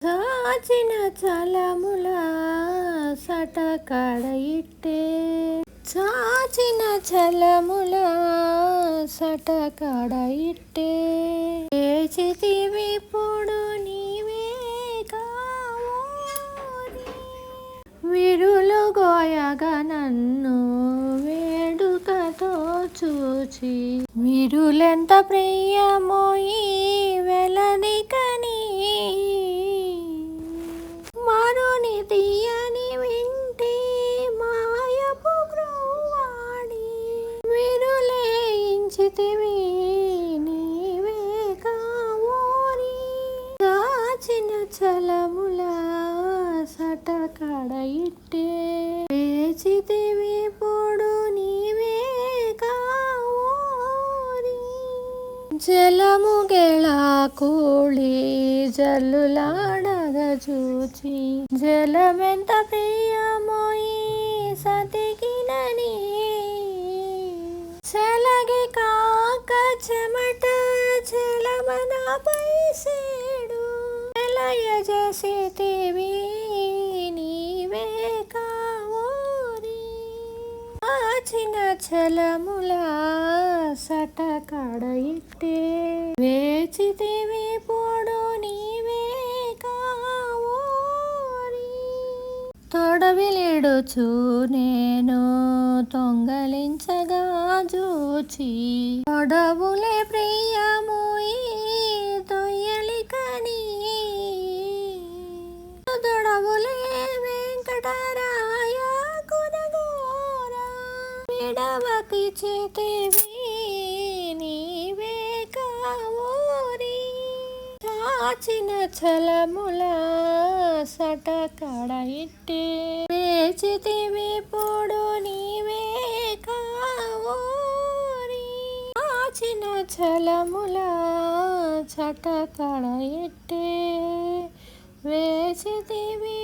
చాచిన చలముల సటకడ ఇట్టే చాచిన చలముల సటకడ ఇట్టే లేచితివిప్పుడు నీవే కావోరి విరులు గోయగా నన్ను వేడుకతో చూచి విరులెంత ప్రియమో ఈ వెలదికని మరుని తీయని వింటి మాయపు గ్రోవాడి విరులేయించితివి నీవే కావోరి దాచిన చలముల సటకడ ఇట్టే వేచితివి పొడు నీవే కావోరి జలము గెళా కూళి జల్లులాడగ చూచి జలమెంత ప్రియమో ఈ సతికినని చలగి కాక చెమట చలమనపై సేడు లయ చేసితివి నీవే కావోరి ఆచిన చలముల సటకడ ఇట్టే వేచితివి పొడు నీవే కావోరి తొడవిలిడుచు నేను తొంగలించగా జూచి తొడవులే ప్రియము ఈ తొయ్యలికని తొడవులే వెంకటరాయ కొనగోరా విడవకి చేతివి నీవే కావోరి చాచిన చలముల సటకడ ఇట్టే వేచితివి పొడు నీవే కావోరి చాచిన చలముల సటకడ ఇట్టే వేచితివి